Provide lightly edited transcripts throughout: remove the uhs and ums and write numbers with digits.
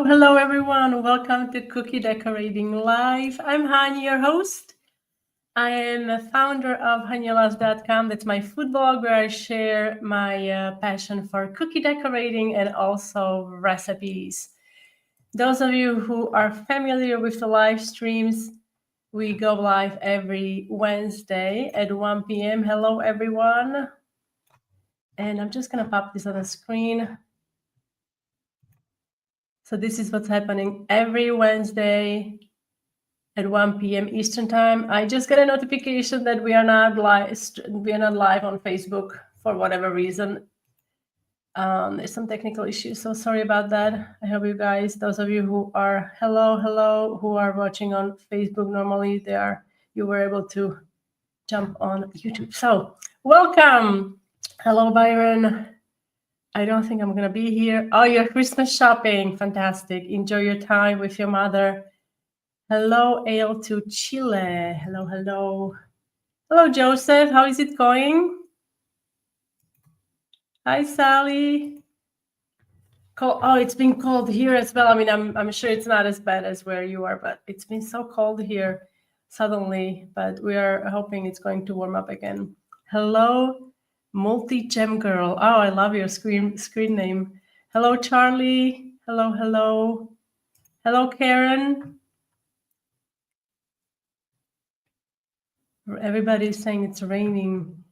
Hello everyone. Welcome to Cookie Decorating Live. I'm Hani, your host. I am a founder of hanyalas.com. That's my food blog where I share my passion for cookie decorating and also recipes. Those of you who are familiar with the live streams, we go live every Wednesday at 1 p.m. Hello everyone. And I'm just going to pop this on the screen. So this is what's happening every Wednesday at 1 p.m. Eastern time. I just got a notification that we are not live. We are not live on Facebook for whatever reason. There's some technical issues, so sorry about that. I hope you guys, those of you who are hello, who are watching on Facebook normally, you were able to jump on YouTube. So welcome. Hello, Byron. I don't think I'm going to be here. Oh, you're Christmas shopping. Fantastic. Enjoy your time with your mother. Hello, Ale to Chile. Hello. Hello, Joseph. How is it going? Hi, Sally. Oh, it's been cold here as well. I mean, I'm sure it's not as bad as where you are, but it's been so cold here suddenly. But we are hoping it's going to warm up again. Hello. Multi-gem girl. Oh, I love your screen name. Hello, Charlie. Hello. Hello, Karen. Everybody's saying it's raining.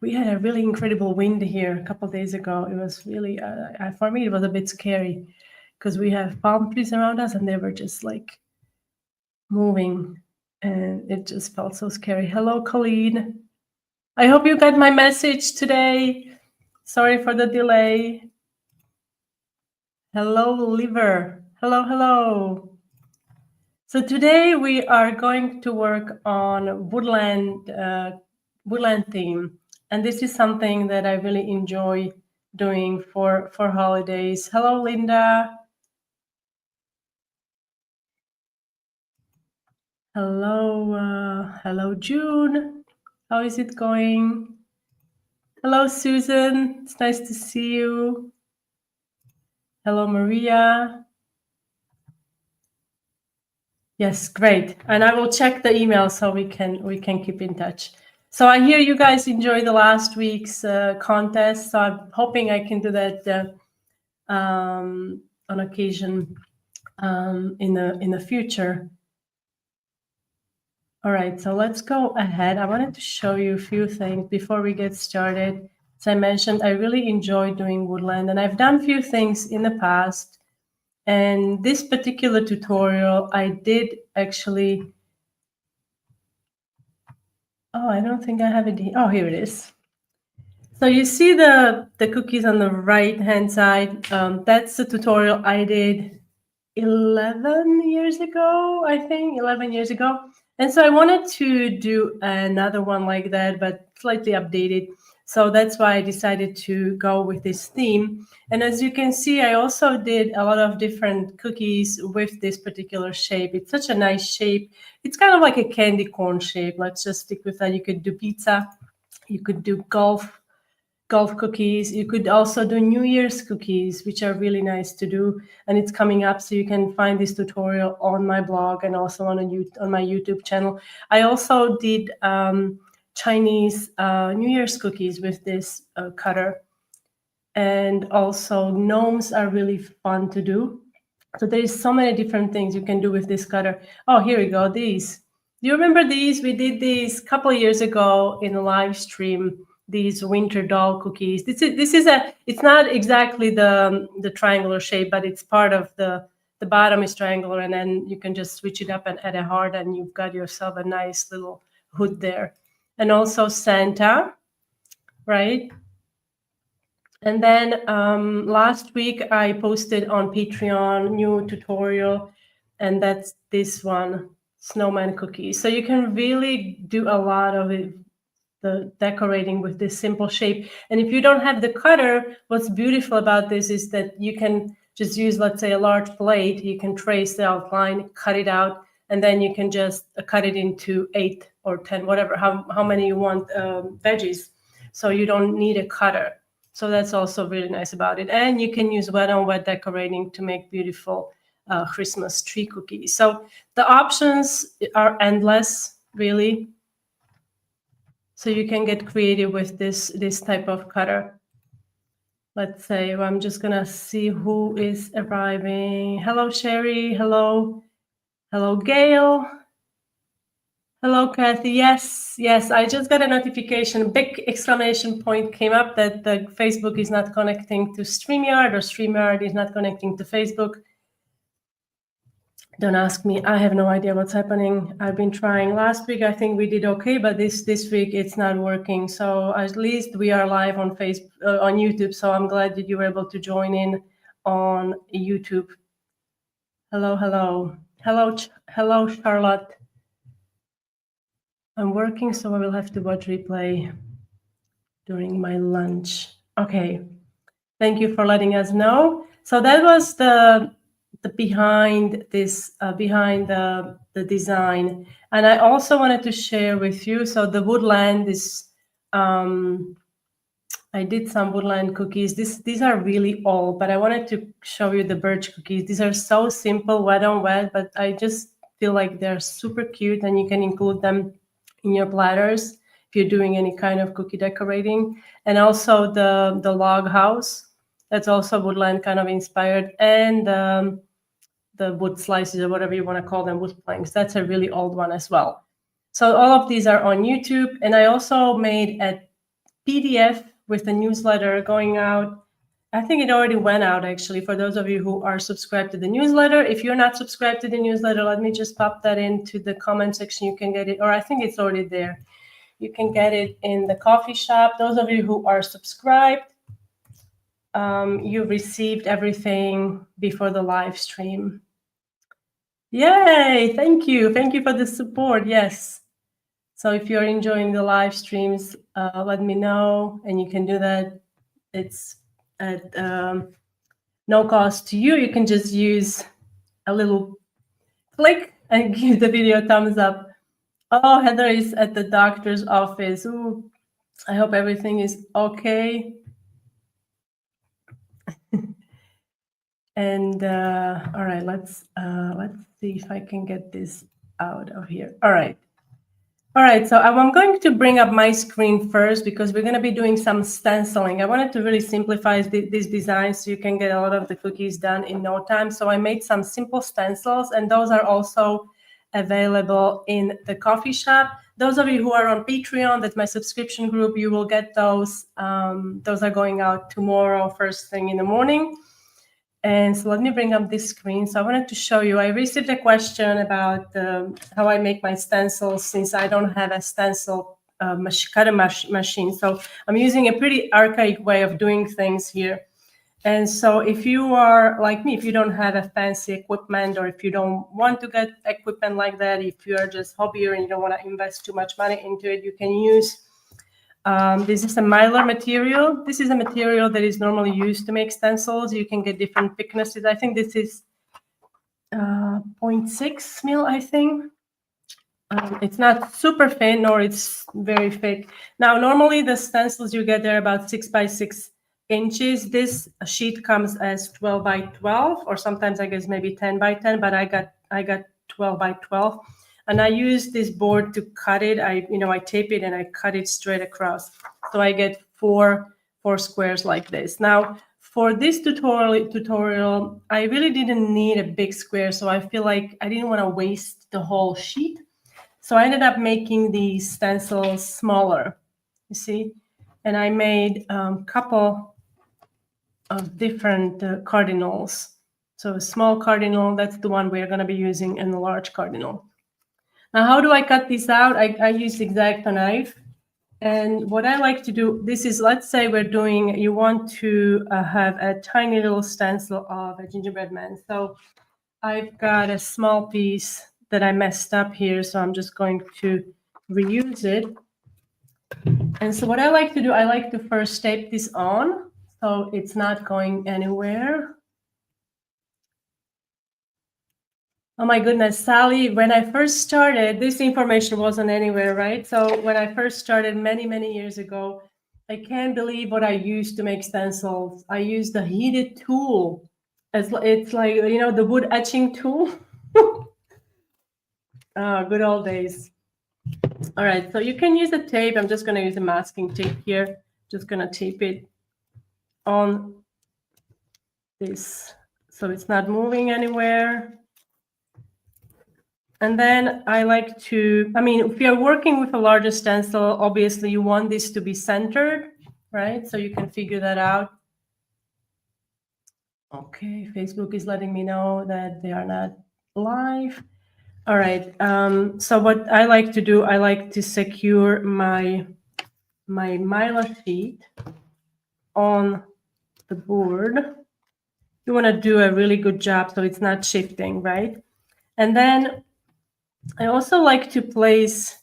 We had a really incredible wind here a couple of days ago. It was really, for me, it was a bit scary because we have palm trees around us and they were just like moving and it just felt so scary. Hello, Colleen. I hope you got my message today. Sorry for the delay. Hello, Liver. Hello. So today we are going to work on woodland theme. And this is something that I really enjoy doing for holidays. Hello, Linda. Hello, June. How is it going? Hello, Susan. It's nice to see you. Hello, Maria. Yes, great. And I will check the email so we can keep in touch. So I hear you guys enjoyed the last week's contest. So I'm hoping I can do that on occasion in the future. All right, so let's go ahead. I wanted to show you a few things before we get started. As I mentioned, I really enjoy doing woodland, and I've done a few things in the past. And this particular tutorial, I did actually. Oh, I don't think I have it. Oh, here it is. So you see the cookies on the right-hand side. That's the tutorial I did 11 years ago, I think, 11 years ago. And so I wanted to do another one like that, but slightly updated. So that's why I decided to go with this theme. And as you can see, I also did a lot of different cookies with this particular shape. It's such a nice shape. It's kind of like a candy corn shape. Let's just stick with that. You could do pizza. You could do golf cookies. You could also do New Year's cookies, which are really nice to do. And it's coming up, so you can find this tutorial on my blog and also on my YouTube channel. I also did Chinese New Year's cookies with this cutter. And also gnomes are really fun to do. So there's so many different things you can do with this cutter. Oh, here we go, these. Do you remember these? We did these a couple of years ago in a live stream. These winter doll cookies. It's not exactly the triangular shape, but it's part of the bottom is triangular, and then you can just switch it up and add a heart, and you've got yourself a nice little hood there. And also Santa, right? And then last week I posted on Patreon new tutorial, and that's this one, snowman cookies. So you can really do a lot of it. The decorating with this simple shape. And if you don't have the cutter, what's beautiful about this is that you can just use, let's say, a large plate. You can trace the outline, cut it out, and then you can just cut it into 8 or 10, whatever, how many you want veggies. So you don't need a cutter. So that's also really nice about it. And you can use wet on wet decorating to make beautiful Christmas tree cookies. So the options are endless, really. So you can get creative with this type of cutter. Let's say, well, I'm just gonna see who is arriving. Hello, Sherry. Hello. Hello, Gail. Hello, Kathy. Yes, yes. I just got a notification. Big exclamation point came up that the Facebook is not connecting to StreamYard, or StreamYard is not connecting to Facebook. Don't ask me. I have no idea what's happening. I've been trying. Last week, I think we did okay, but this week it's not working. So at least we are live on Facebook, on YouTube. So I'm glad that you were able to join in on YouTube. Hello, hello, hello, hello, Charlotte. I'm working, so I will have to watch replay during my lunch. Okay. Thank you for letting us know. So that was the behind this behind the design, and I also wanted to share with you. So the woodland is I did some woodland cookies. These are really old, but I wanted to show you the birch cookies. These are so simple, wet on wet, but I just feel like they're super cute, and you can include them in your platters if you're doing any kind of cookie decorating. And also the log house, that's also woodland kind of inspired, and the wood slices, or whatever you want to call them, wood planks. That's a really old one as well. So all of these are on YouTube, and I also made a PDF with the newsletter going out. I think it already went out, actually, for those of you who are subscribed to the newsletter. If you're not subscribed to the newsletter, let me just pop that into the comment section. You can get it, or I think it's already there. You can get it in the coffee shop. Those of you who are subscribed, you received everything before the live stream. Yay! Thank you. Thank you for the support. Yes. So if you're enjoying the live streams, let me know, and you can do that. It's at no cost to you. You can just use a little click and give the video a thumbs up. Oh, Heather is at the doctor's office. Ooh, I hope everything is okay. And all right, let's see if I can get this out of here. All right. All right, so I'm going to bring up my screen first because we're going to be doing some stenciling. I wanted to really simplify this design so you can get a lot of the cookies done in no time. So I made some simple stencils, and those are also available in the coffee shop. Those of you who are on Patreon, that's my subscription group, you will get those. Those are going out tomorrow, first thing in the morning. And so let me bring up this screen. So I wanted to show you, I received a question about how I make my stencils since I don't have a stencil cutter machine. So I'm using a pretty archaic way of doing things here. And so if you are like me, if you don't have a fancy equipment, or if you don't want to get equipment like that, if you are just hobbyier and you don't want to invest too much money into it, you can use this is a mylar material. This is a material that is normally used to make stencils. You can get different thicknesses. I think this is 0.6 mil, I think. It's not super thin, nor it's very thick. Now, normally the stencils you get, they're about 6 by 6 inches. This sheet comes as 12 by 12, or sometimes I guess maybe 10 by 10, but I got 12 by 12. And I use this board to cut it. I tape it and I cut it straight across. So I get four squares like this. Now, for this tutorial, I really didn't need a big square. So I feel like I didn't want to waste the whole sheet. So I ended up making these stencils smaller, you see? And I made a couple of different cardinals. So a small cardinal, that's the one we're going to be using, and a large cardinal. Now, how do I cut this out? I use X-Acto knife. And what I like to do, this is, let's say you want to have a tiny little stencil of a gingerbread man. So I've got a small piece that I messed up here, so I'm just going to reuse it. And so what I like to do, I like to first tape this on, so it's not going anywhere. Oh my goodness, Sally, when I first started, this information wasn't anywhere, right? So when I first started many, many years ago, I can't believe what I used to make stencils. I used the heated tool. It's like, you know, the wood etching tool. Good old days. All right, so you can use the tape. I'm just going to use a masking tape here. Just going to tape it on this so it's not moving anywhere. And then I like to, I mean, if you're working with a larger stencil, obviously you want this to be centered, right? So you can figure that out. Okay, Facebook is letting me know that they are not live. All right, so what I like to do, I like to secure my Mylar sheet on the board. You want to do a really good job so it's not shifting, right? And then I also like to place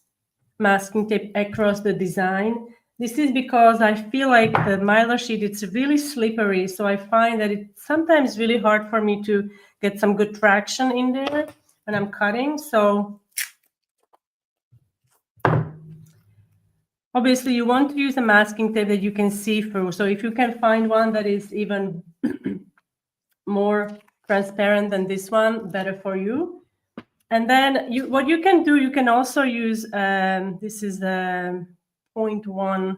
masking tape across the design. This is because I feel like the Mylar sheet, it's really slippery. So I find that it's sometimes really hard for me to get some good traction in there when I'm cutting. So obviously you want to use a masking tape that you can see through. So if you can find one that is even more transparent than this one, better for you. And then what you can do, you can also use, this is a 0.1,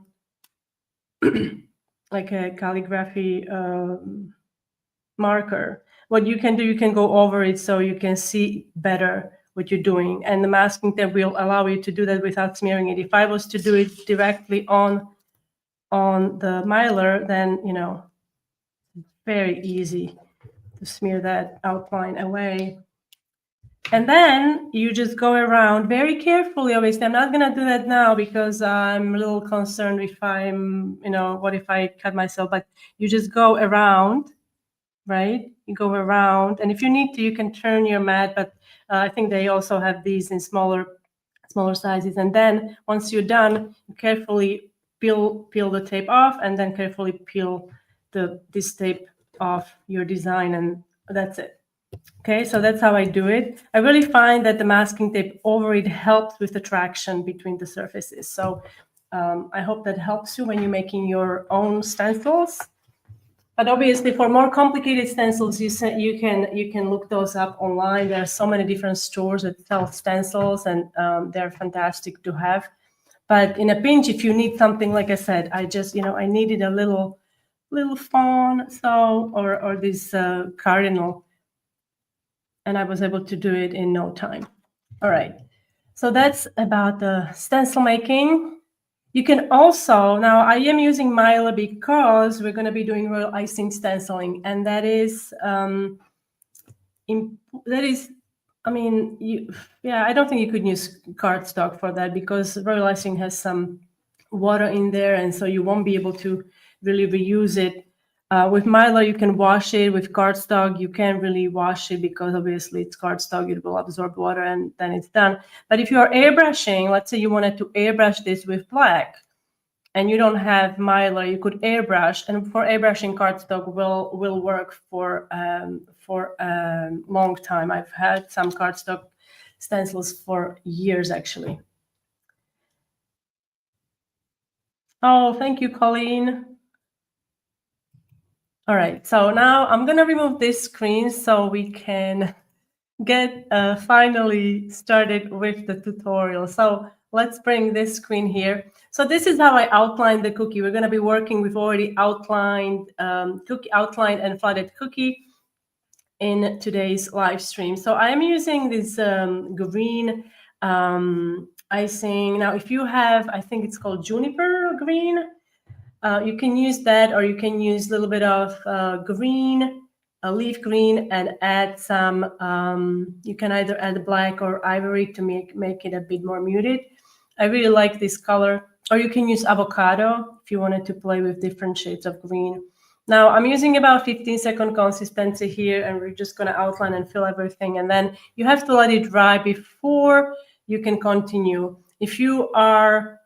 like a calligraphy marker. What you can do, you can go over it so you can see better what you're doing. And the masking tape will allow you to do that without smearing it. If I was to do it directly on the Mylar, then, you know, very easy to smear that outline away. And then you just go around very carefully. Obviously, I'm not going to do that now because I'm a little concerned if I'm, you know, what if I cut myself? But you just go around, right? You go around. And if you need to, you can turn your mat. But I think they also have these in smaller sizes. And then once you're done, you carefully peel the tape off and then carefully peel this tape off your design. And that's it. Okay, so that's how I do it. I really find that the masking tape over it helps with the traction between the surfaces. So I hope that helps you when you're making your own stencils. But obviously, for more complicated stencils, you can look those up online. There are so many different stores that sell stencils, and they're fantastic to have. But in a pinch, if you need something, like I said, I just, you know, I needed a little fawn, so or this cardinal. And I was able to do it in no time. All right, so that's about the stencil making. You can also, now I am using Mylar because we're going to be doing royal icing stenciling, and that is, I mean, I don't think you could use cardstock for that because royal icing has some water in there, and so you won't be able to really reuse it. With Mylar, you can wash it. With cardstock, you can't really wash it because obviously it's cardstock. It will absorb water and then it's done. But if you are airbrushing, let's say you wanted to airbrush this with black and you don't have Mylar, you could airbrush. And for airbrushing, cardstock will work for a long time. I've had some cardstock stencils for years, actually. Oh, thank you, Colleen. All right, so now I'm going to remove this screen so we can get finally started with the tutorial. So let's bring this screen here. So this is how I outlined the cookie. We're going to be working with already outlined cookie outlined and flooded cookie in today's live stream. So I'm using this green icing. Now, if you have, I think it's called juniper green, you can use that, or you can use a little bit of green, leaf green, and add some, you can either add black or ivory to make it a bit more muted. I really like this color. Or you can use avocado if you wanted to play with different shades of green. Now I'm using about 15-second consistency here, and we're just going to outline and fill everything. And then you have to let it dry before you can continue. If you are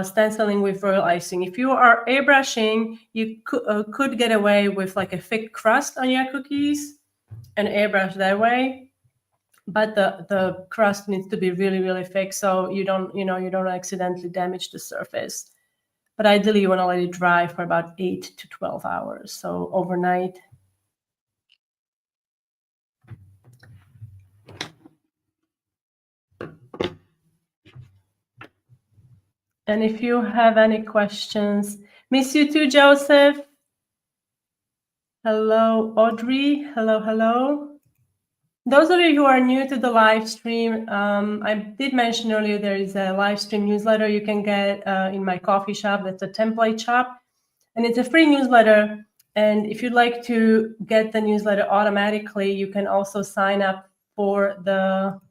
stenciling with royal icing, if you are airbrushing, you could get away with like a thick crust on your cookies and airbrush that way. But the crust needs to be really, really thick so you don't accidentally damage the surface. but ideally you want to let it dry for about 8 to 12 hours, so overnight. And if you have any questions, miss you too, Joseph. Hello, Audrey. Hello, hello. Those of you who are new to the live stream, I did mention earlier there is a live stream newsletter you can get in my coffee shop. That's a template shop, and it's a free newsletter. And if you'd like to get the newsletter automatically, you can also sign up for the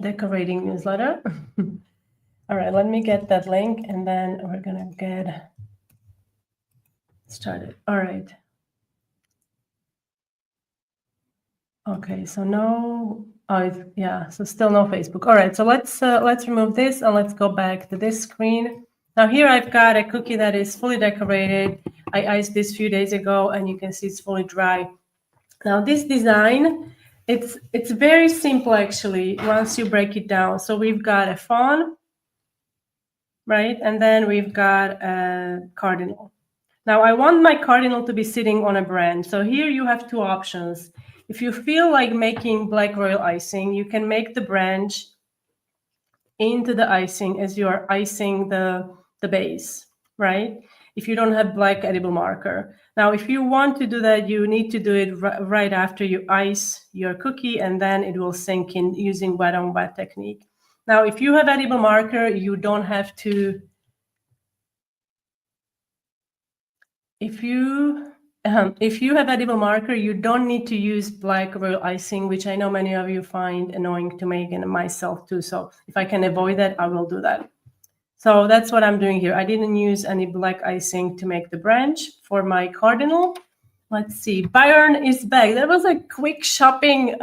decorating newsletter. All right, let me get that link, and then we're gonna get started. All right. Okay, so no, yeah, so still no Facebook. All right, so let's remove this and let's go back to this screen. Now here I've got a cookie that is fully decorated. I iced this a few days ago, and you can see it's fully dry. Now this design, it's very simple actually once you break it down. So we've got a fawn, right? And then we've got a cardinal. Now I want my cardinal to be sitting on a branch. So here you have two options. If you feel like making black royal icing, you can make the branch into the icing as you are icing the base, right? If you don't have black edible marker. Now, if you want to do that, you need to do it right after you ice your cookie, and then it will sink in using wet on wet technique. Now, if you have edible marker, you don't have to. If you have edible marker, you don't need to use black royal icing, which I know many of you find annoying to make, and myself too. So if I can avoid that, I will do that. So that's what I'm doing here. I didn't use any black icing to make the branch for my cardinal. Let's see. Byron is back. That was a quick shopping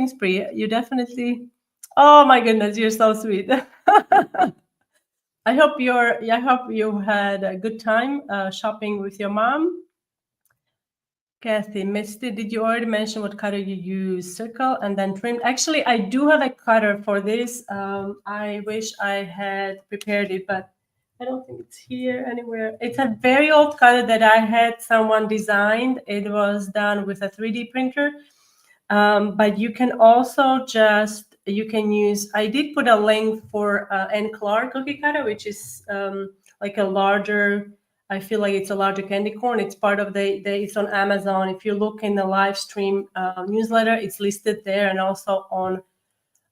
spree. You definitely. Oh my goodness, you're so sweet. I hope you had a good time shopping with your mom. Kathy, Misty, did you already mention what cutter you use? Circle and then trim. Actually, I do have a cutter for this. I wish I had prepared it, but I don't think it's here anywhere. It's a very old cutter that I had someone designed. It was done with a 3D printer. But you can also you can use, I did put a link for Ann Clark cookie cutter, which is like a larger, I feel like it's a larger candy corn. It's part of it's on Amazon. If you look in the live stream newsletter, it's listed there, and also on,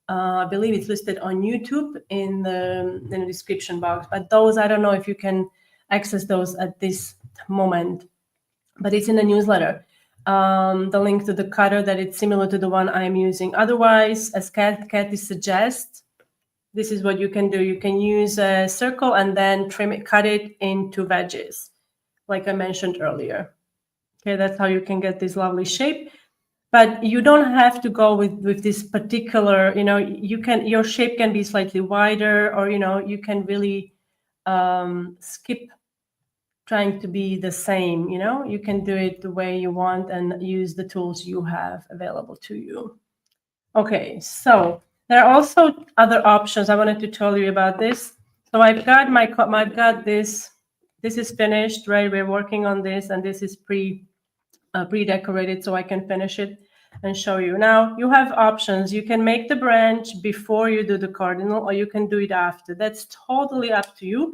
I believe it's listed on YouTube in the description box. But those, I don't know if you can access those at this moment, but it's in the newsletter. The link to the cutter that it's similar to the one I'm using. Otherwise, as Kathy suggests, this is what you can do. You can use a circle and then cut it into wedges, like I mentioned earlier. Okay, that's how you can get this lovely shape. But you don't have to go with this particular, your shape can be slightly wider, or, you can really skip trying to be the same, you can do it the way you want and use the tools you have available to you. Okay, so there are also other options. I wanted to tell you about this. So I've got this is finished, right? We're working on this, and this is pre-decorated, so I can finish it and show you. Now you have options. You can make the branch before you do the cardinal, or you can do it after. That's totally up to you.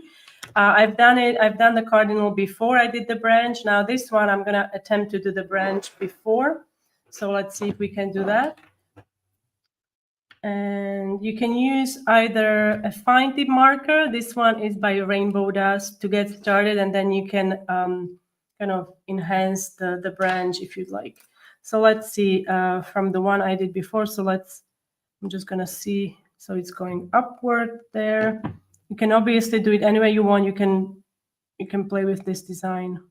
I've done the cardinal before I did the branch. Now this one, I'm gonna attempt to do the branch before. So let's see if we can do that. And you can use either a fine tip marker. This one is by Rainbow Dust to get started, and then you can kind of enhance the branch if you'd like. So let's see from the one I did before. So I'm just gonna see. So it's going upward there. You can obviously do it any way you want. You can play with this design.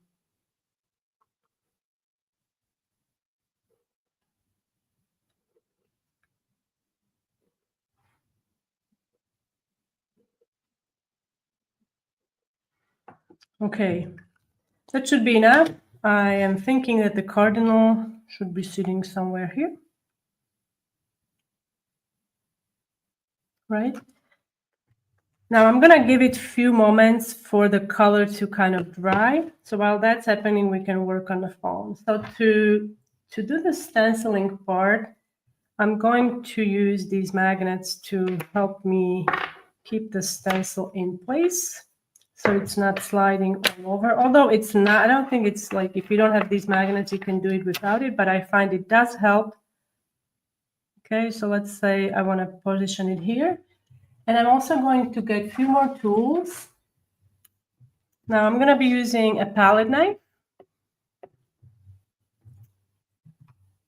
Okay, that should be enough. I am thinking that the cardinal should be sitting somewhere here. right? Now I'm gonna give it a few moments for the color to kind of dry. So while that's happening, we can work on the foam. So to do the stenciling part, I'm going to use these magnets to help me keep the stencil in place so it's not sliding all over. Although it's not, I don't think it's like if you don't have these magnets, you can do it without it, but I find it does help. Okay, so let's say I want to position it here. And I'm also going to get a few more tools. Now I'm going to be using a palette knife.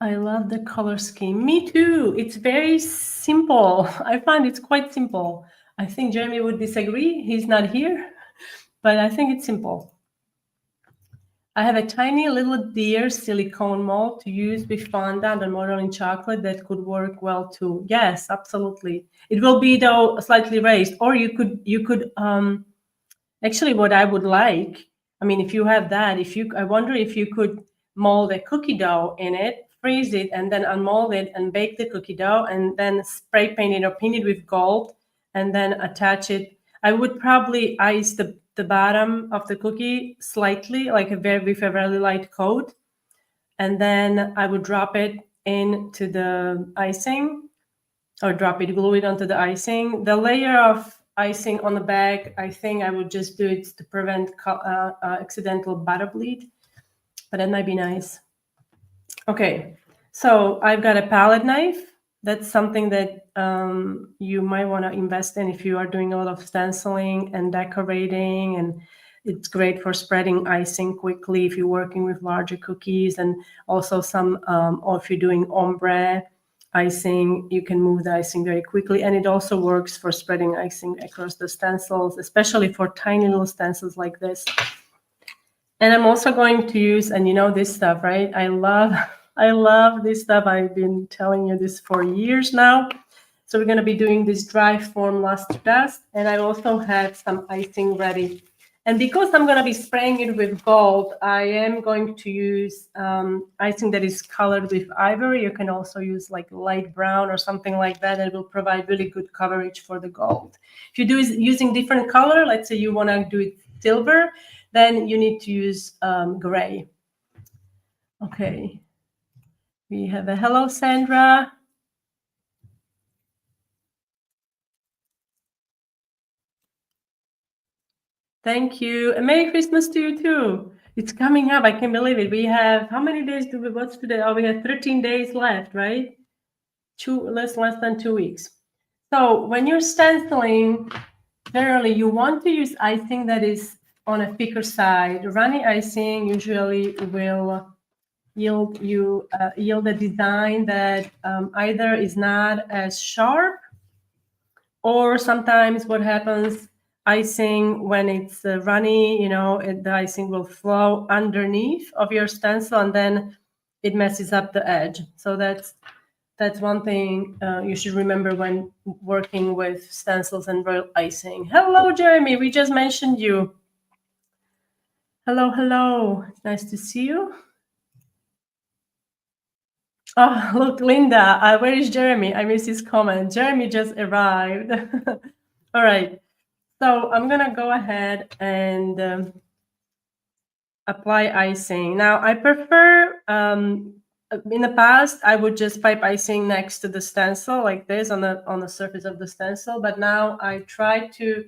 I love the color scheme. Me too. It's very simple. I find it's quite simple. I think Jeremy would disagree. He's not here, but I think it's simple. I have a tiny little deer silicone mold to use with fondant and modeling chocolate that could work well too. Yes, absolutely. It will be though slightly raised, or you could actually what I would like. I mean, if you have that, I wonder if you could mold a cookie dough in it, freeze it, and then unmold it and bake the cookie dough, and then spray paint it or paint it with gold, and then attach it. I would probably ice the bottom of the cookie slightly, like with a very light coat, and then I would drop it into the icing, or glue it onto the icing. The layer of icing on the bag, I think I would just do it to prevent accidental butter bleed, but that might be nice. Okay, so I've got a palette knife. That's something that you might want to invest in if you are doing a lot of stenciling and decorating, and it's great for spreading icing quickly if you're working with larger cookies, and also or if you're doing ombre icing, you can move the icing very quickly, and it also works for spreading icing across the stencils, especially for tiny little stencils like this. And I'm also going to use, and you know this stuff, right? I love this stuff. I've been telling you this for years now. So we're going to be doing this dry form luster dust, and I also have some icing ready. And because I'm going to be spraying it with gold, I am going to use icing that is colored with ivory. You can also use like light brown or something like that. It will provide really good coverage for the gold. If you do using different color, let's say you want to do it silver, then you need to use gray. Okay. We have a hello, Sandra. Thank you. And Merry Christmas to you too. It's coming up. I can't believe it. We have, how many days what's today? Oh, we have 13 days left, right? Less than 2 weeks. So when you're stenciling, generally you want to use icing that is on a thicker side. Runny icing usually will yield a design that either is not as sharp, or sometimes what happens, icing when it's runny, the icing will flow underneath of your stencil, and then it messes up the edge. So that's one thing you should remember when working with stencils and real icing. Hello, Jeremy. We just mentioned you. Hello. Nice to see you. Oh, look, Linda. Where is Jeremy? I missed his comment. Jeremy just arrived. All right. So I'm going to go ahead and apply icing. Now, I prefer, in the past, I would just pipe icing next to the stencil like this on the surface of the stencil. But now I try to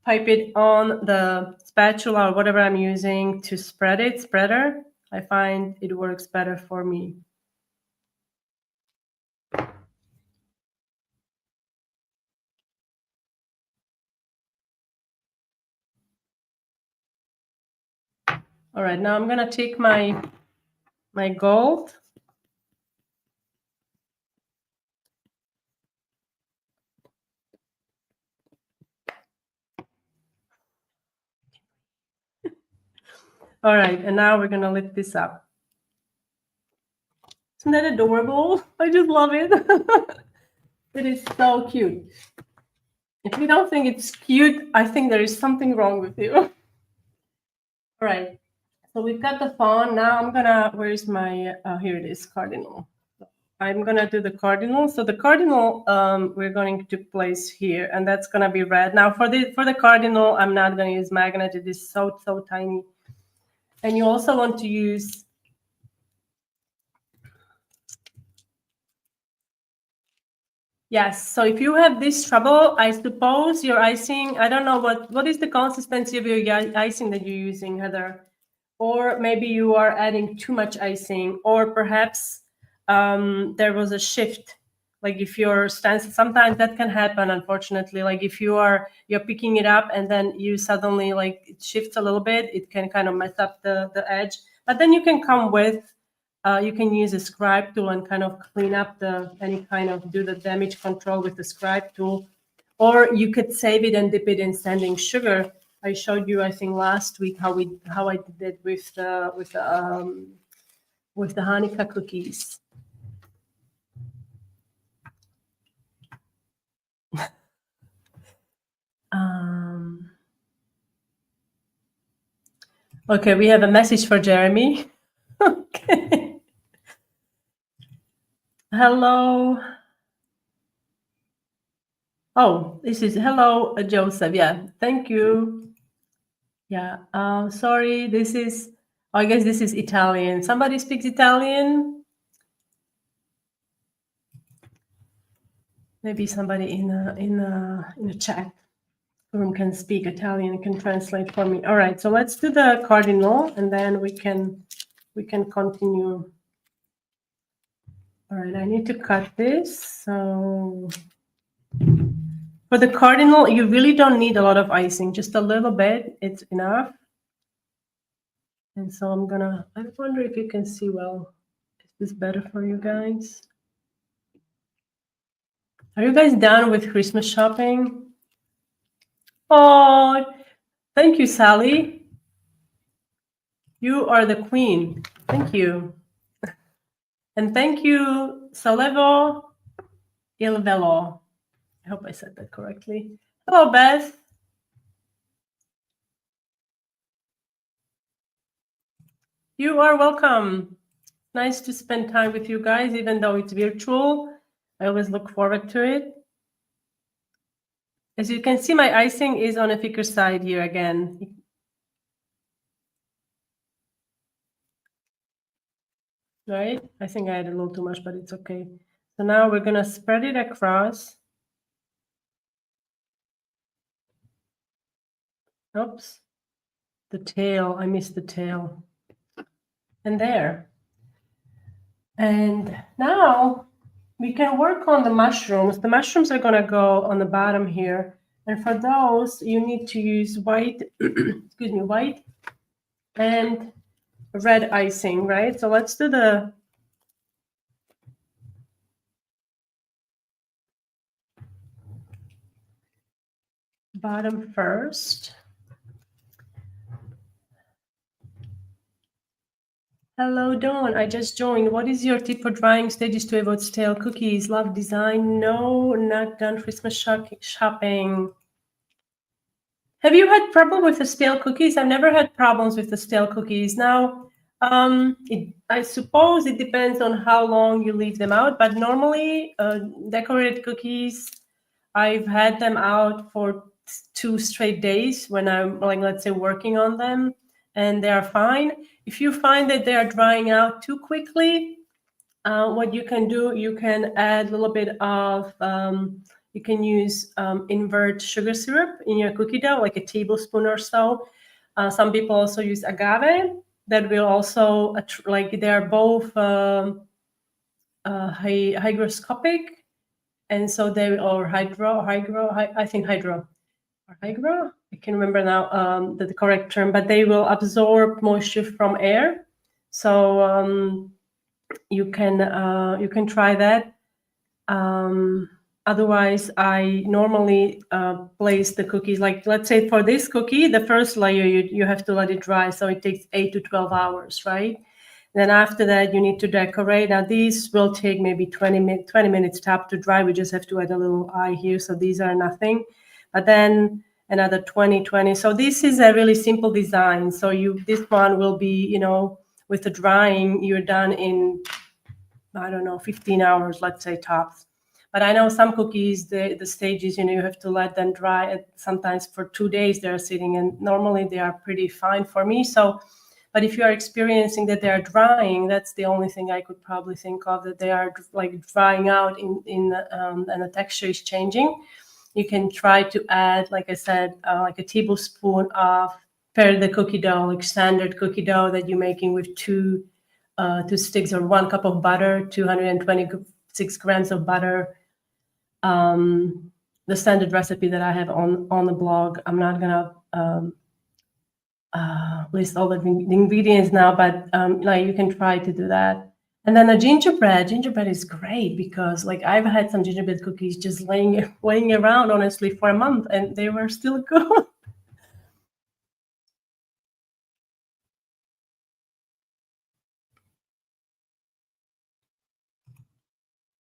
pipe it on the spatula or whatever I'm using to spread it, spreader. I find it works better for me. All right, now I'm going to take my gold. All right, and now we're going to lift this up. Isn't that adorable? I just love it. It is so cute. If you don't think it's cute, I think there is something wrong with you. All right. So we've got the fawn. Now I'm gonna, where's my, here it is, cardinal. I'm gonna do the cardinal. So the cardinal, we're going to place here, and that's gonna be red. Now for the cardinal, I'm not gonna use magnet. It is so tiny. And you also want to use, yes. So if you have this trouble, I suppose your icing, I don't know what is the consistency of your icing that you're using, Heather, or maybe you are adding too much icing, or perhaps there was a shift. Like if you're stencil, sometimes that can happen, unfortunately. Like if you're picking it up and then you suddenly like it shifts a little bit, it can kind of mess up the edge. But then you can come with, you can use a scribe tool and kind of clean up any kind of do the damage control with the scribe tool, or you could save it and dip it in sanding sugar. I showed you, I think, last week how I did it with the Hanukkah cookies. Okay, we have a message for Jeremy. Okay. Hello. Oh, this is hello, Joseph. Yeah, thank you. Yeah, sorry, this is, I guess this is Italian. Somebody speaks Italian? Maybe somebody in a chat room can speak Italian and can translate for me. All right, so let's do the cardinal, and then we can continue. All right, I need to cut this. So for the cardinal, you really don't need a lot of icing, just a little bit. It's enough. And so I wonder if you can see well. Is this better for you guys? Are you guys done with Christmas shopping? Oh, thank you, Sally. You are the queen. Thank you. And thank you, Solevo Il Velo. I hope I said that correctly. Hello, Beth. You are welcome. Nice to spend time with you guys, even though it's virtual. I always look forward to it. As you can see, my icing is on a thicker side here again. Right? I think I had a little too much, but it's okay. So now we're gonna spread it across. Oops, the tail, I missed the tail. And there. And now we can work on the mushrooms. The mushrooms are gonna go on the bottom here. And for those, you need to use white, excuse me, white and red icing, right? So let's do the bottom first. Hello, Dawn. I just joined. What is your tip for drying stages to avoid stale cookies? Love design. No, not done Christmas shopping. Have you had problem with the stale cookies? I've never had problems with the stale cookies. Now, I suppose it depends on how long you leave them out, but normally decorated cookies, I've had them out for 2 straight days when I'm, like, let's say, working on them, and they are fine. If you find that they are drying out too quickly, what you can do, you can add a little bit of, you can use invert sugar syrup in your cookie dough, like a tablespoon or so. Some people also use agave. That will also, like, they are both hygroscopic, and so they, or I think hydro. I can remember now the correct term, but they will absorb moisture from air. So you can try that. Otherwise, I normally place the cookies, like, let's say for this cookie, the first layer you have to let it dry, so it takes 8 to 12 hours, right? Then after that, you need to decorate. Now these will take maybe 20 minutes top to dry. We just have to add a little eye here, so these are nothing. But then another 20. So this is a really simple design. So this one will be, with the drying, you're done in I don't know, 15 hours, let's say tops. But I know some cookies, the stages, you have to let them dry. And sometimes for 2 days they're sitting, and normally they are pretty fine for me. So, but if you are experiencing that they are drying, that's the only thing I could probably think of, that they are like drying out and the texture is changing. You can try to add, like I said, like a tablespoon of pair the cookie dough, like standard cookie dough that you're making with two sticks or 1 cup of butter, 226 grams of butter. The standard recipe that I have on the blog. I'm not gonna list all the ingredients now, but like you can try to do that. And then the gingerbread is great because like I've had some gingerbread cookies just laying around honestly for a month and they were still good.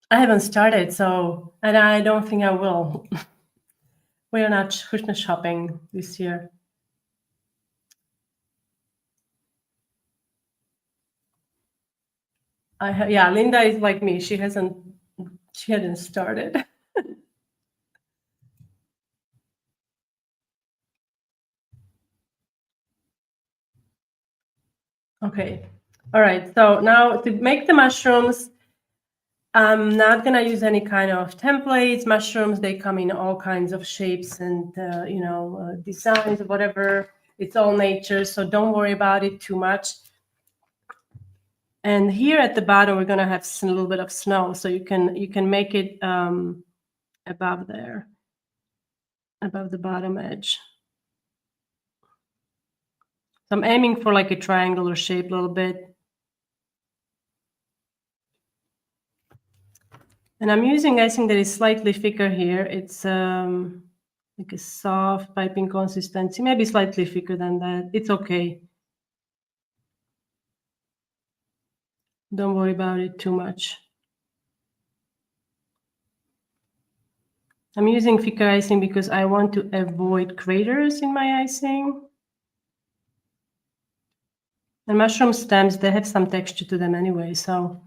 I haven't started, so, and I don't think I will. We are not Christmas shopping this year. Yeah, Linda is like me. She hadn't started. Okay. All right. So now to make the mushrooms, I'm not gonna use any kind of templates. Mushrooms, they come in all kinds of shapes and designs, whatever. It's all nature, so don't worry about it too much. And here at the bottom, we're gonna have a little bit of snow, so you can make it above there, above the bottom edge. So I'm aiming for like a triangular shape a little bit. And I'm using icing that is slightly thicker here. It's like a soft piping consistency, maybe slightly thicker than that. It's okay. Don't worry about it too much. I'm using thicker icing because I want to avoid craters in my icing. And mushroom stems, they have some texture to them anyway, so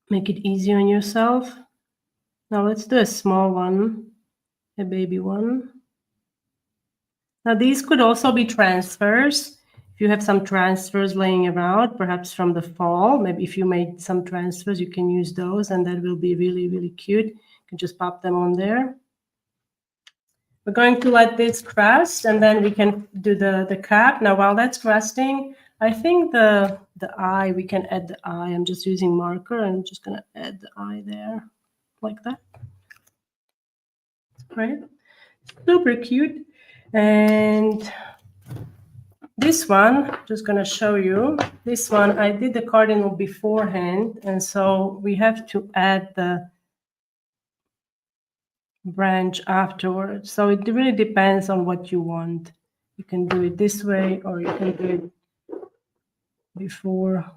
make it easy on yourself. Now let's do a small one, a baby one. Now these could also be transfers. If you have some transfers laying around, perhaps from the fall, maybe if you made some transfers, you can use those and that will be really, really cute. You can just pop them on there. We're going to let this crust and then we can do the cap. Now while that's crusting, I think the eye, we can add the eye. I'm just using marker and I'm just gonna add the eye there, like that. Great, super cute. And this one, just gonna show you. This one, I did the cardinal beforehand, and so we have to add the branch afterwards. So it really depends on what you want. You can do it this way, or you can do it before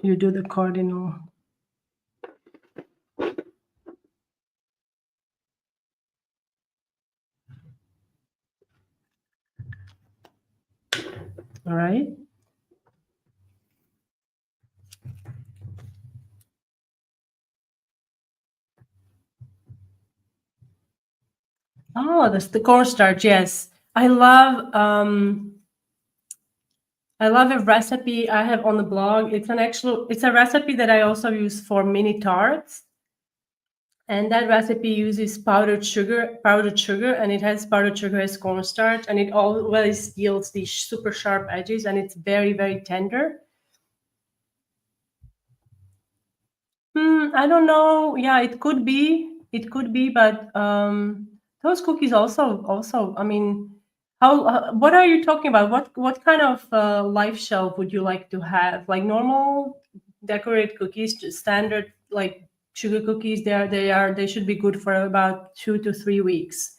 you do the cardinal. All right. Oh, that's the cornstarch. Yes, I love a recipe I have on the blog. It's a recipe that I also use for mini tarts. And that recipe uses powdered sugar, and it has powdered sugar as cornstarch, and it always yields these super sharp edges, and it's very, very tender. I don't know. Yeah, it could be. But those cookies also. I mean, what are you talking about? What kind of life shelf would you like to have? Like normal decorated cookies, just standard like sugar cookies. They should be good for about 2 to 3 weeks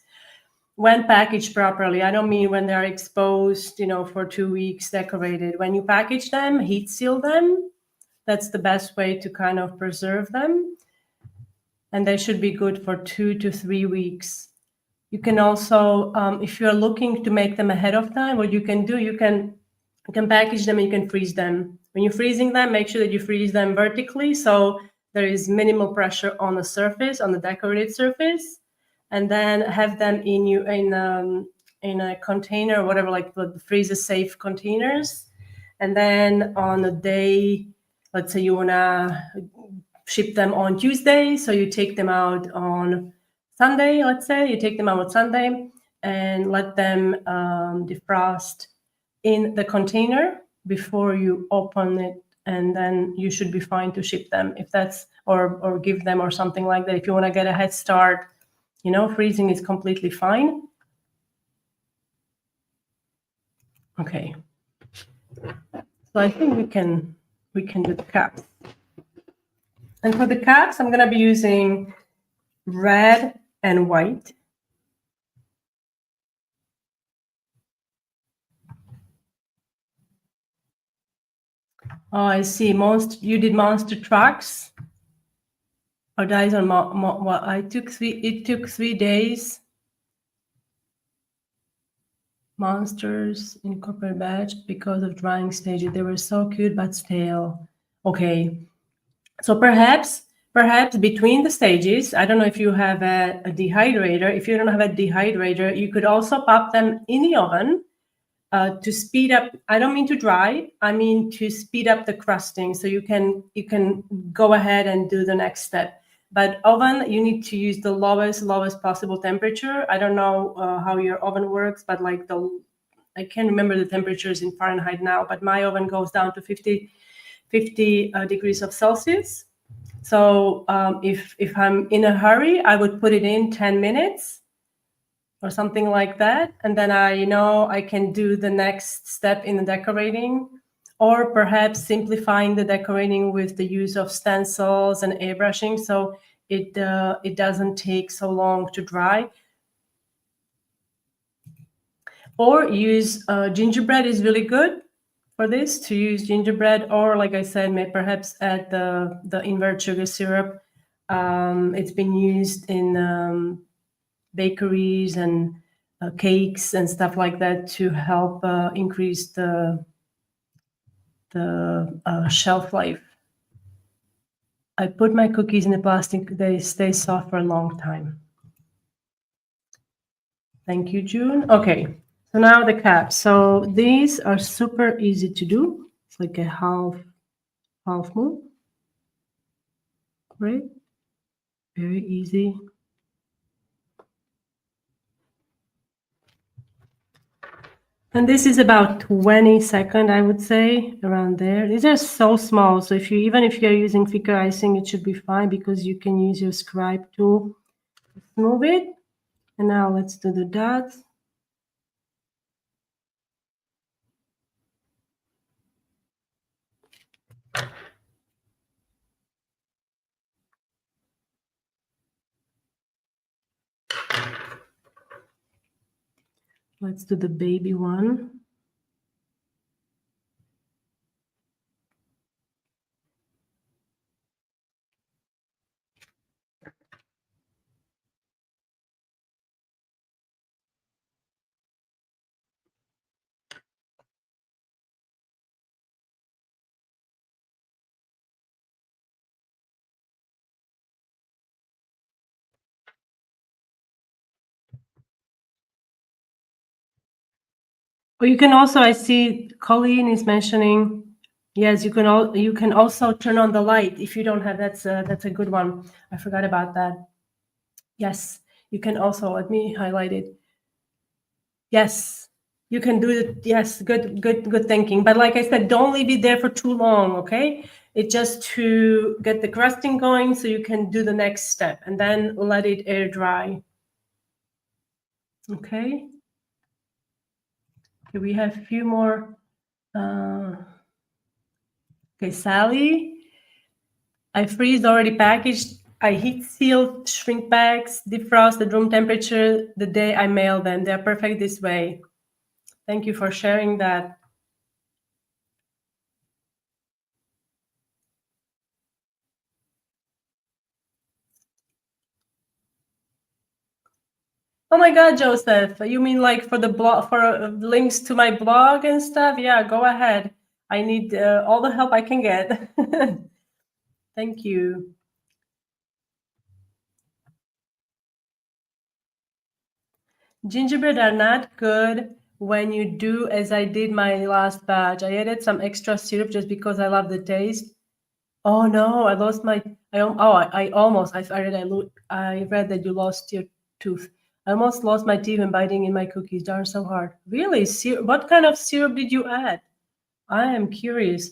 when packaged properly. I don't mean when they're exposed, for 2 weeks decorated. When you package them, heat seal them. That's the best way to kind of preserve them. And they should be good for 2 to 3 weeks. You can also, if you're looking to make them ahead of time, what you can do, you can package them and you can freeze them. when you're freezing them, make sure that you freeze them vertically so there is minimal pressure on the surface, on the decorated surface, and then have them in a container or whatever, like the freezer safe containers. And then on a day, let's say you wanna ship them on Tuesday, so you take them out on Sunday, let's say you take them out on Sunday and let them defrost in the container before you open it, and then you should be fine to ship them if that's, or give them or something like that. If you want to get a head start, you know, freezing is completely fine. Okay, so I think we can do the caps. And for the caps, I'm going to be using red and white. Oh, I see. You did monster trucks. Or dies on well, it took 3 days. Monsters in copper batch because of drying stages. They were so cute but stale. Okay, so perhaps between the stages, I don't know if you have a dehydrator. If you don't have a dehydrator, you could also pop them in the oven to speed up. I don't mean to dry. I mean to speed up the crusting, so you can go ahead and do the next step. But oven, you need to use the lowest possible temperature. I don't know how your oven works, but like I can't remember the temperatures in Fahrenheit now, but my oven goes down to 50 degrees of Celsius. So if I'm in a hurry, I would put it in 10 minutes or something like that. And then I can do the next step in the decorating, or perhaps simplifying the decorating with the use of stencils and airbrushing, so it doesn't take so long to dry. Or use gingerbread is really good for this, to use gingerbread, or like I said, perhaps add the invert sugar syrup. It's been used in bakeries and cakes and stuff like that to help increase the shelf life. I put my cookies in the plastic, they stay soft for a long time. Thank you, June. Okay, so now the caps. So these are super easy to do. It's like a half moon, right? Very easy. And this is about 20 seconds, I would say, around there. These are so small, so even if you're using thicker icing, it should be fine because you can use your scribe tool to smooth it. And now let's do the dots. Let's do the baby one. Or you can also, I see Colleen is mentioning, yes, you can also turn on the light if you don't have, that's a good one. I forgot about that. Yes, you can also, let me highlight it. Yes, you can do it. Yes, good thinking. But like I said, don't leave it there for too long, okay? It's just to get the crusting going so you can do the next step, and then let it air dry. Okay. Okay, we have a few more. Okay, Sally. I freeze already packaged. I heat sealed shrink bags, defrost at room temperature the day I mail them. They're perfect this way. Thank you for sharing that. Oh my God, Joseph, you mean like for the blog, for links to my blog and stuff? Yeah, go ahead. I need all the help I can get. Thank you. Gingerbread are not good when you do as I did my last batch. I added some extra syrup just because I love the taste. Oh no, I lost my. I almost. I read that you lost your tooth. I almost lost my teeth when biting in my cookies. Darn so hard. Really? What kind of syrup did you add? I am curious.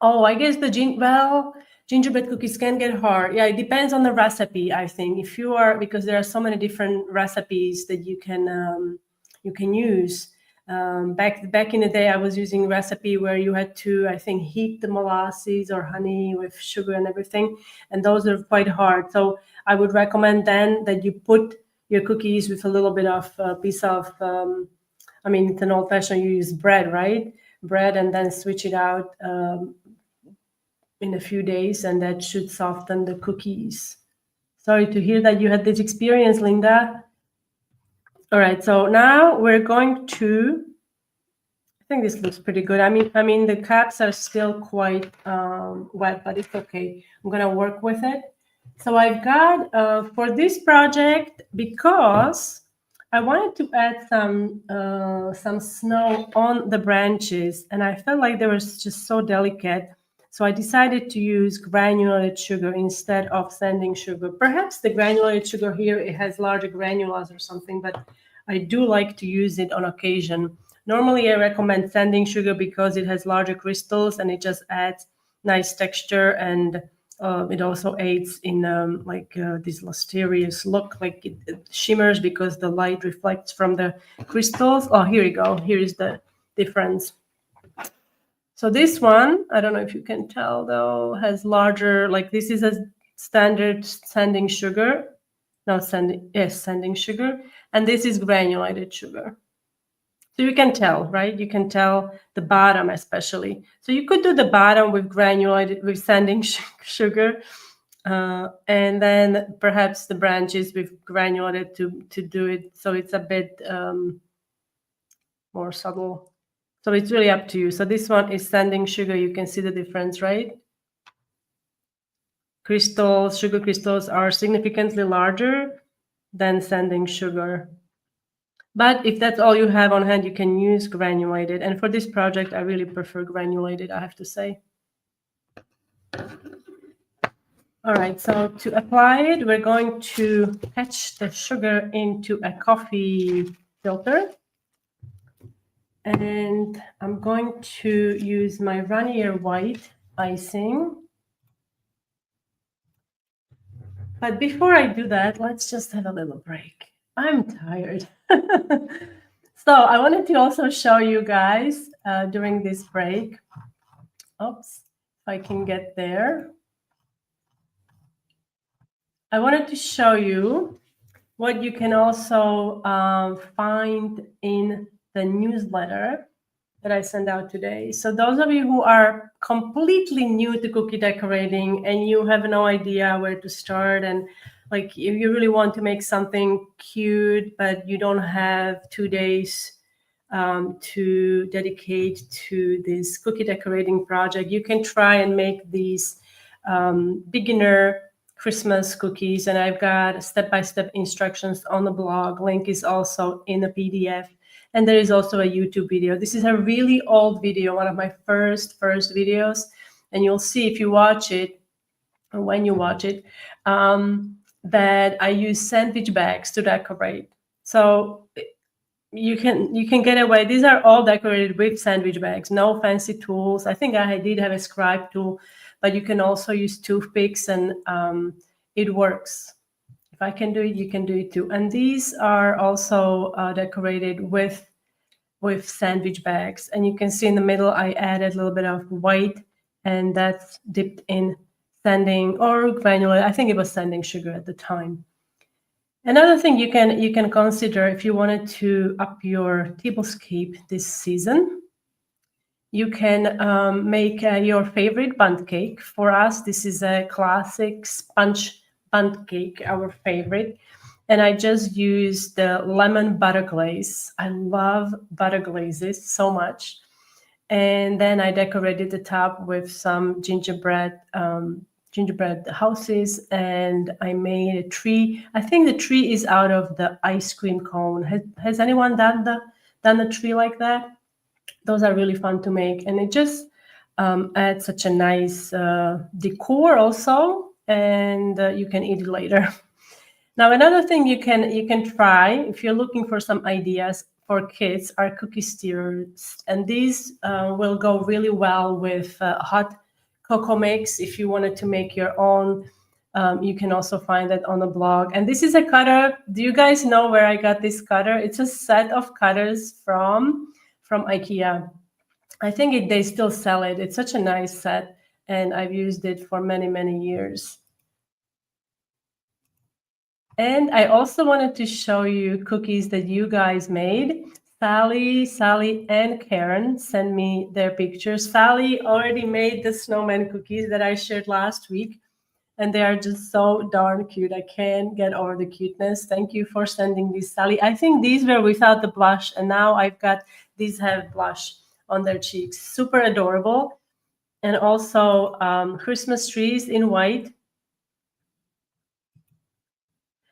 Oh, I guess gingerbread cookies can get hard. Yeah, it depends on the recipe, I think. If you are because there are so many different recipes that you can use. Back in the day, I was using a recipe where you had to, I think, heat the molasses or honey with sugar and everything, and those are quite hard. So I would recommend then that you put your cookies with a little bit of a piece of. I mean, it's an old fashioned. You use bread, right? Bread, and then switch it out in a few days, and that should soften the cookies. Sorry to hear that you had this experience, Linda. All right, so now we're going to. I think this looks pretty good. I mean, the caps are still quite wet, but it's okay. I'm gonna work with it. So I've got for this project, because I wanted to add some snow on the branches, and I felt like they were just so delicate. So I decided to use granulated sugar instead of sanding sugar. Perhaps the granulated sugar here, it has larger granules or something, but I do like to use it on occasion. Normally, I recommend sanding sugar because it has larger crystals and it just adds nice texture, and it also aids in this lustrous look, like it shimmers because the light reflects from the crystals. Oh, here we go. Here is the difference. So this one, I don't know if you can tell though, has larger, like this is a standard sanding sugar. No, sanding sugar. And this is granulated sugar. So you can tell, right? You can tell the bottom especially. So you could do the bottom with granulated, with sanding sugar. And then perhaps the branches with granulated to do it. So it's a bit more subtle. So it's really up to you. So this one is sanding sugar. You can see the difference, right? Sugar crystals are significantly larger than sanding sugar. But if that's all you have on hand, you can use granulated. And for this project, I really prefer granulated, I have to say. All right, so to apply it, we're going to patch the sugar into a coffee filter. And I'm going to use my Rainier white icing. But before I do that, let's just have a little break. I'm tired. So I wanted to also show you guys during this break. Oops, if I can get there. I wanted to show you what you can also find in the newsletter that I sent out today. So those of you who are completely new to cookie decorating and you have no idea where to start, and like if you really want to make something cute, but you don't have 2 days to dedicate to this cookie decorating project, you can try and make these beginner Christmas cookies. And I've got step-by-step instructions on the blog. Link is also in the PDF. And there is also a YouTube video. This is a really old video, one of my first videos. And you'll see if you watch it, or when you watch it, that I use sandwich bags to decorate. So you can get away. These are all decorated with sandwich bags, no fancy tools. I think I did have a scribe tool, but you can also use toothpicks, and it works. If I can do it, you can do it too. And these are also decorated with sandwich bags. And you can see in the middle, I added a little bit of white, and that's dipped in sanding or granular. I think it was sanding sugar at the time. Another thing you can consider if you wanted to up your tablescape this season, you can make your favorite bundt cake. For us, this is a classic sponge bundt cake, our favorite. And I just used the lemon butter glaze. I love butter glazes so much. And then I decorated the top with some gingerbread houses, and I made a tree. I think the tree is out of the ice cream cone. Has anyone done a tree like that? Those are really fun to make, and it just adds such a nice decor also, and you can eat it later. Now, another thing you can try if you're looking for some ideas for kids are cookie stirrers, and these will go really well with hot cocoa mix. If you wanted to make your own, you can also find it on the blog. And this is a cutter. Do you guys know where I got this cutter? It's a set of cutters from IKEA. I think they still sell it. It's such a nice set, and I've used it for many, many years. And I also wanted to show you cookies that you guys made. Sally, and Karen sent me their pictures. Sally already made the snowman cookies that I shared last week, and they are just so darn cute. I can't get over the cuteness. Thank you for sending these, Sally. I think these were without the blush, and now I've got these have blush on their cheeks. Super adorable. And also Christmas trees in white.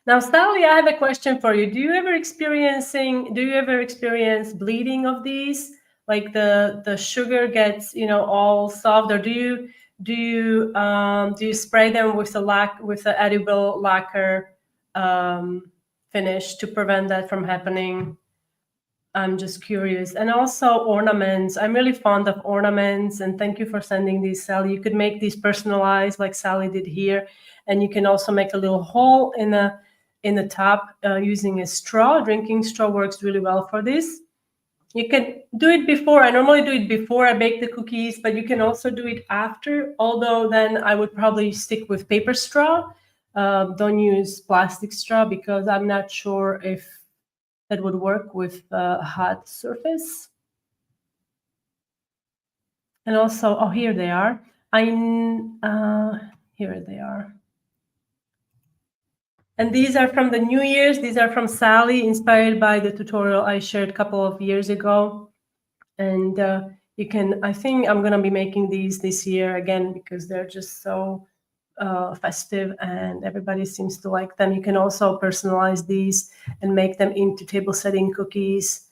Now, Sally, I have a question for you. Do you ever experience bleeding of these? Like the sugar gets, all soft, or do you spray them with the edible lacquer finish to prevent that from happening? I'm just curious. And also ornaments. I'm really fond of ornaments, and thank you for sending these, Sally. You could make these personalized like Sally did here, and you can also make a little hole in the top using a straw. Drinking straw works really well for this. You can do it before. I normally do it before I bake the cookies, but you can also do it after, although then I would probably stick with paper straw. Don't use plastic straw because I'm not sure if that would work with a hot surface. And also, oh, here they are. Here they are. And these are from the New Year's. These are from Sally, inspired by the tutorial I shared a couple of years ago. And I think I'm going to be making these this year again because they're just so festive and everybody seems to like them. You can also personalize these and make them into table setting cookies,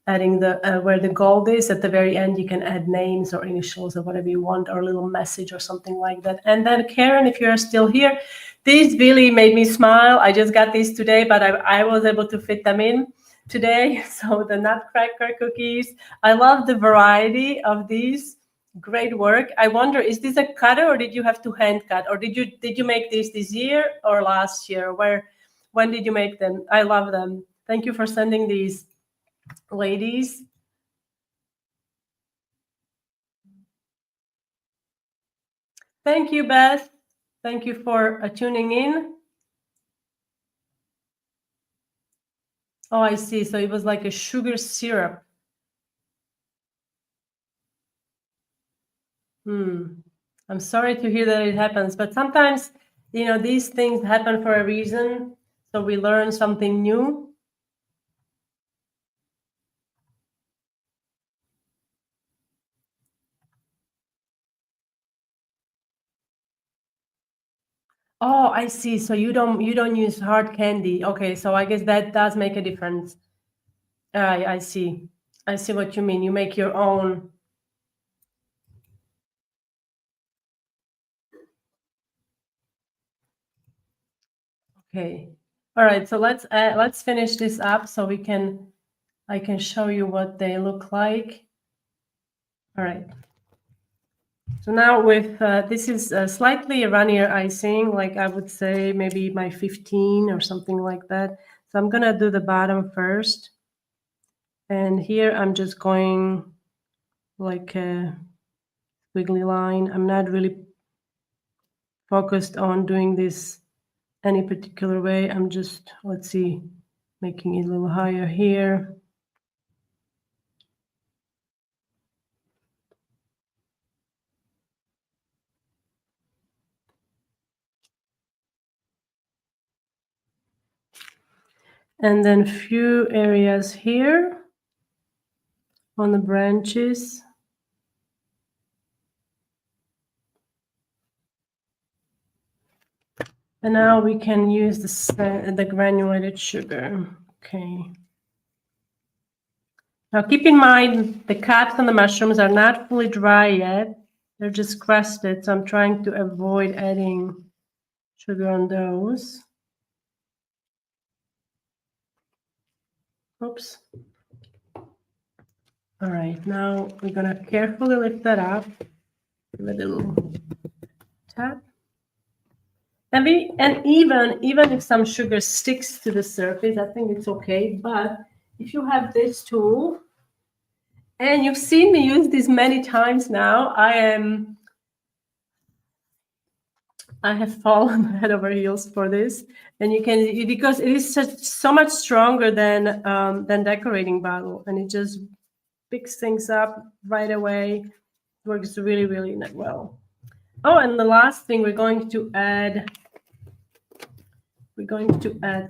adding where the gold is at the very end. You can add names or initials or whatever you want, or a little message or something like that. And then Karen, if you're still here, these really made me smile. I just got these today, but I was able to fit them in today. So the nutcracker cookies, I love the variety of these. Great work. I wonder, is this a cutter or did you have to hand cut, or did you make these this year or last year? When did you make them? I love them. Thank you for sending these, ladies. Thank you, Beth. Thank you for tuning in. Oh, I see. So it was like a sugar syrup. I'm sorry to hear that it happens, but sometimes, these things happen for a reason. So we learn something new. Oh, I see. So you don't use hard candy. Okay, so I guess that does make a difference. I see. I see what you mean. You make your own. Okay. All right. So let's finish this up so I can show you what they look like. All right. So now with this is slightly runnier icing, like I would say maybe my 15 or something like that. So I'm gonna do the bottom first, and here I'm just going like a squiggly line. I'm not really focused on doing this any particular way. I'm just, let's see, making it a little higher here. And then few areas here on the branches. And now we can use the granulated sugar. Okay. Now keep in mind the caps on the mushrooms are not fully dry yet. They're just crusted, so I'm trying to avoid adding sugar on those. Oops. All right, now we're gonna carefully lift that up. Give it a little tap. And even if some sugar sticks to the surface, I think it's okay. But if you have this tool, and you've seen me use this many times now, I have fallen head over heels for this, and you can, because it is so much stronger than decorating bottle, and it just picks things up right away. Works really, really well. Oh, and the last thing we're going to add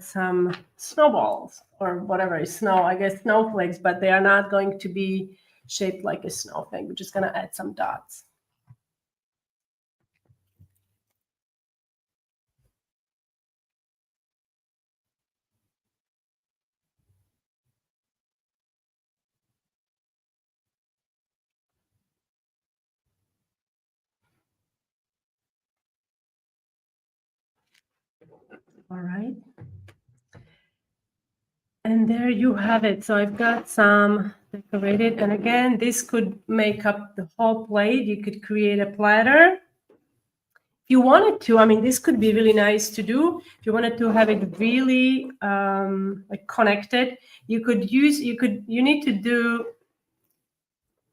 some snowballs or whatever is snow. I guess snowflakes, but they are not going to be shaped like a snowflake. We're just going to add some dots. All right. And there you have it. So I've got some decorated. And again, this could make up the whole plate. You could create a platter. If you wanted to, I mean, this could be really nice to do. If you wanted to have it really like connected, you need to do,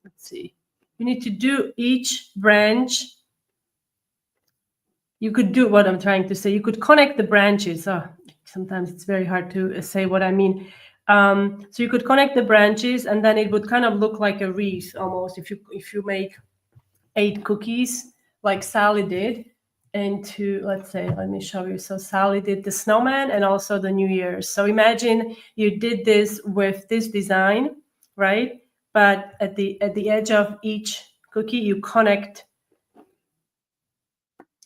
let's see, you need to do each branch. You could do what I'm trying to say. You could connect the branches. Sometimes it's very hard to say what I mean. So you could connect the branches, and then it would kind of look like a wreath almost. If you make 8 cookies like Sally did, into, let's say, let me show you. So Sally did the snowman and also the New Year's. So imagine you did this with this design, right? But at the edge of each cookie, you connect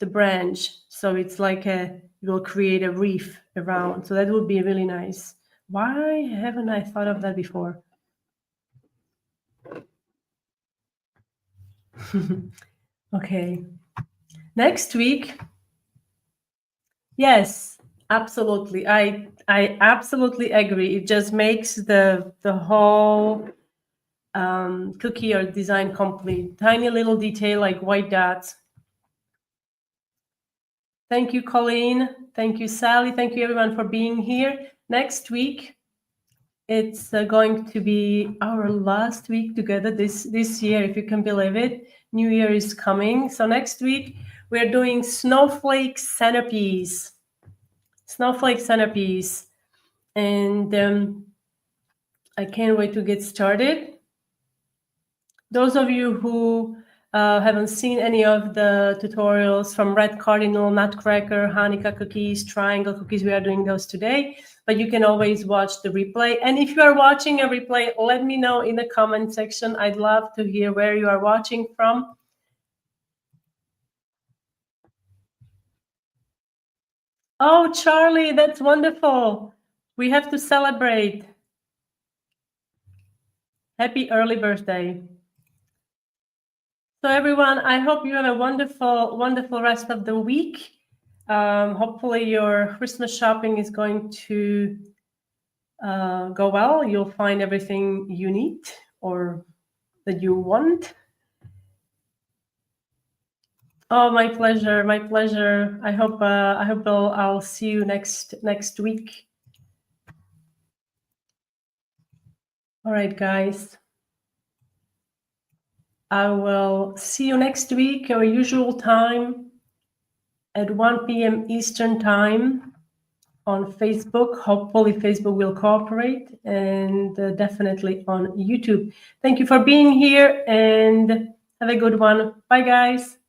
the branch, so it's like it will create a wreath around. So that would be really nice. Why haven't I thought of that before? Okay. Next week. Yes, absolutely. I absolutely agree. It just makes the whole cookie or design complete. Tiny little detail like white dots. Thank you, Colleen. Thank you, Sally. Thank you, everyone, for being here. Next week, it's going to be our last week together this year, if you can believe it. New Year is coming. So next week, we're doing snowflake centerpiece. Snowflake centerpiece. And I can't wait to get started. Those of you who haven't seen any of the tutorials from Red Cardinal, Nutcracker, Hanukkah cookies, triangle cookies, we are doing those today, but you can always watch the replay. And if you are watching a replay, let me know in the comment section. I'd love to hear where you are watching from. Oh, Charlie, that's wonderful. We have to celebrate. Happy early birthday. So everyone, I hope you have a wonderful, wonderful rest of the week. Hopefully your Christmas shopping is going to go well. You'll find everything you need or that you want. Oh, my pleasure, my pleasure. I hope I'll see you next week. All right, guys. I will see you next week, our usual time at 1 p.m. Eastern time on Facebook. Hopefully Facebook will cooperate, and definitely on YouTube. Thank you for being here, and have a good one. Bye, guys.